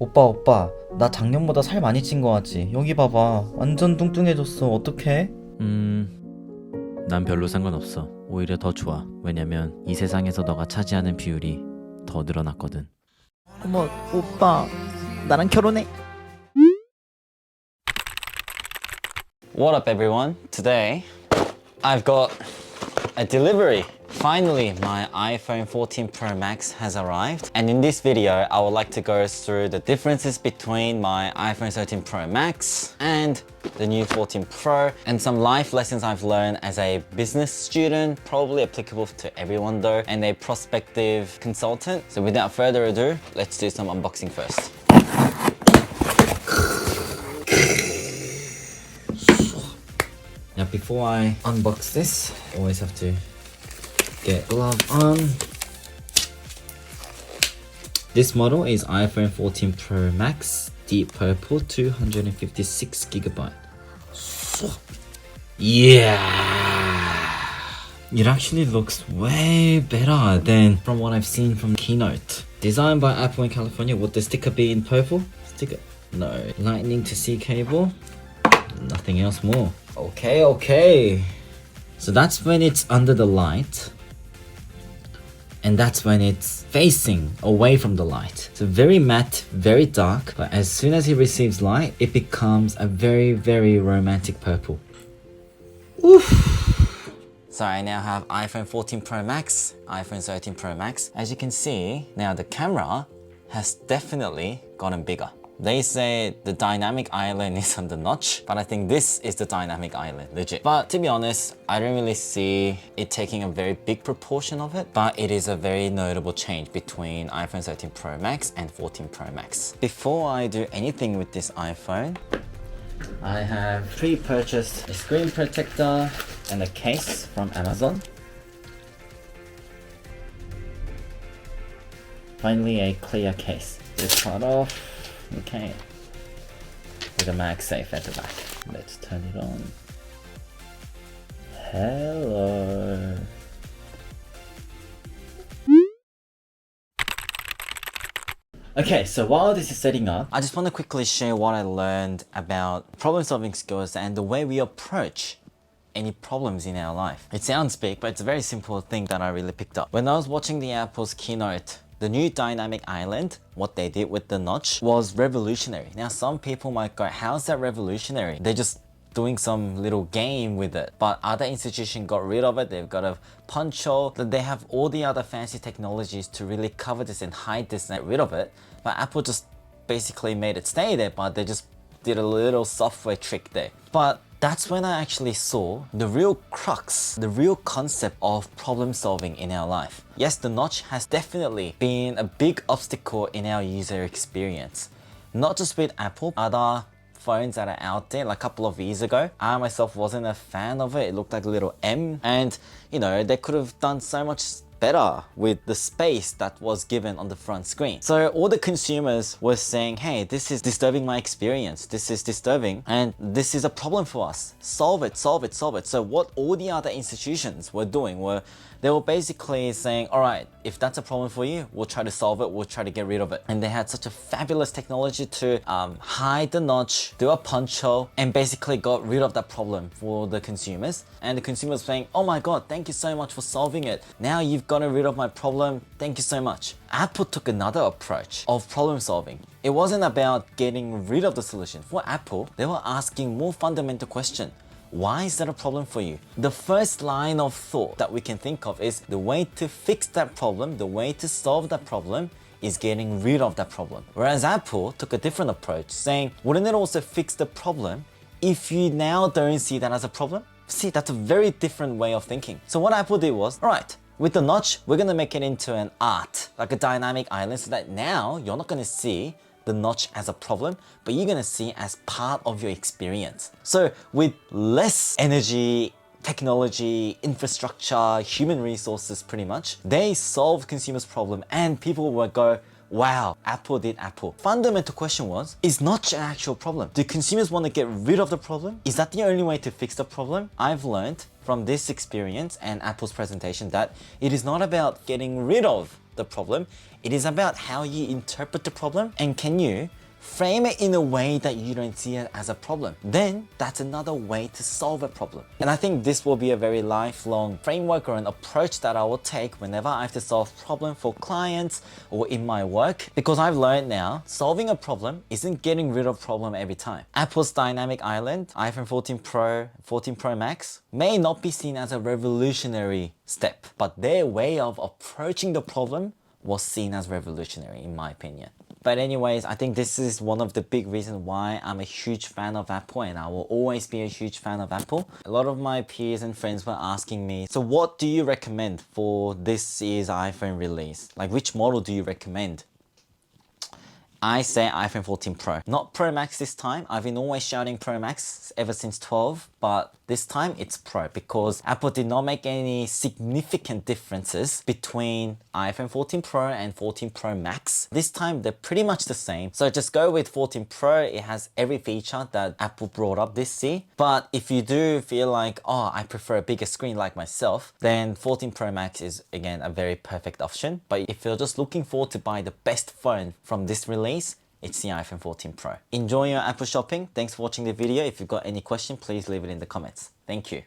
오빠, 나 작년보다 살 많이 찐 거 같지? 여기 봐봐. 완전 뚱뚱해졌어. 어떡해? 난 별로 상관없어. 오히려 더 좋아. 왜냐면 이 세상에서 너가 차지하는 비율이 더 늘어났거든. 어머, 오빠, 나랑 결혼해. What up everyone? Today I've got a delivery. Finally, my iPhone 14 Pro Max has arrived, and in this video I would like to go through the differences between my iPhone 13 Pro Max and the new 14 Pro, and some life lessons I've learned as a business student, probably applicable to everyone though, and a prospective consultant. So without further ado, let's do some unboxing first. Now before I unbox this, I always have to get glove on. This model is iPhone 14 Pro Max Deep Purple 256GB. Yeah! It actually looks way better than from what I've seen from Keynote. Designed by Apple in California. Would the sticker be in purple? Sticker? No. Lightning to C cable. Nothing else more. Okay. So that's when it's under the light. And that's when it's facing away from the light. So very matte, very dark, but as soon as it receives light, it becomes a very, very romantic purple. Oof. So I now have iPhone 14 Pro Max, iPhone 13 Pro Max. As you can see, now the camera has definitely gotten bigger. They say the dynamic island is on the notch, but I think this is the dynamic island, legit. But to be honest, I don't really see it taking a very big proportion of it, but it is a very notable change between iPhone 13 Pro Max and 14 Pro Max. Before I do anything with this iPhone, I have pre-purchased a screen protector and a case from Amazon. Finally, a clear case. This part off. Okay. With a MagSafe at the back. Let's turn it on. Hello. Okay, so while this is setting up, I just want to quickly share what I learned about problem solving skills and the way we approach any problems in our life. It sounds big, but it's a very simple thing that I really picked up. When I was watching the Apple's keynote, the new dynamic island, what they did with the notch, was revolutionary. Now some people might go, how's that revolutionary? They're just doing some little game with it. But other institutions got rid of it. They've got a punch hole. They have all the other fancy technologies to really cover this and hide this and get rid of it. But Apple just basically made it stay there, but they just did a little software trick there. But that's when I actually saw the real crux, the real concept of problem solving in our life. Yes, the notch has definitely been a big obstacle in our user experience. Not just with Apple, other phones that are out there. Like a couple of years ago, I myself wasn't a fan of it. It looked like a little M, and you know, they could have done so much better with the space that was given on the front screen. So all the consumers were saying, hey, this is disturbing my experience. This is disturbing and this is a problem for us. Solve it. So what all the other institutions were doing were, they were basically saying, all right, if that's a problem for you, we'll try to solve it. We'll try to get rid of it. And they had such a fabulous technology to hide the notch, do a punch hole, and basically got rid of that problem for the consumers. And the consumers saying, oh my God, thank you so much for solving it. Now you've gotten rid of my problem. Thank you so much. Apple took another approach of problem solving. It wasn't about getting rid of the solution. For Apple, they were asking more fundamental question. Why is that a problem for you? The first line of thought that we can think of is the way to fix that problem, the way to solve that problem is getting rid of that problem. Whereas Apple took a different approach, saying, wouldn't it also fix the problem if you now don't see that as a problem? See, that's a very different way of thinking. So what Apple did was, all right, with the notch, we're gonna make it into an art, like a dynamic island, so that now you're not gonna see the notch as a problem, but you're gonna see as part of your experience. So with less energy, technology, infrastructure, human resources pretty much, they solve consumers' problem and people will go, wow, Apple did Apple. Fundamental question was, is not an actual problem. Do consumers want to get rid of the problem? Is that the only way to fix the problem? I've learned from this experience and Apple's presentation that it is not about getting rid of the problem. It is about how you interpret the problem and can you frame it in a way that you don't see it as a problem. Then that's another way to solve a problem. And I think this will be a very lifelong framework or an approach that I will take whenever I have to solve a problem for clients or in my work. Because I've learned now, solving a problem isn't getting rid of problem every time. Apple's dynamic island, iPhone 14 Pro, 14 Pro Max may not be seen as a revolutionary step, but their way of approaching the problem was seen as revolutionary in my opinion. But anyways, I think this is one of the big reasons why I'm a huge fan of Apple and I will always be a huge fan of Apple. A lot of my peers and friends were asking me, so what do you recommend for this year's iPhone release? Like which model do you recommend? I say iPhone 14 Pro. Not Pro Max this time. I've been always shouting Pro Max ever since 12, but this time it's Pro because Apple did not make any significant differences between iPhone 14 Pro and 14 Pro Max. This time they're pretty much the same. So just go with 14 Pro. It has every feature that Apple brought up this year. But if you do feel like, oh, I prefer a bigger screen like myself, then 14 Pro Max is again a very perfect option. But if you're just looking forward to buy the best phone from this release, it's the iPhone 14 Pro. Enjoy your Apple shopping. Thanks for watching the video. If you've got any question, please leave it in the comments. Thank you.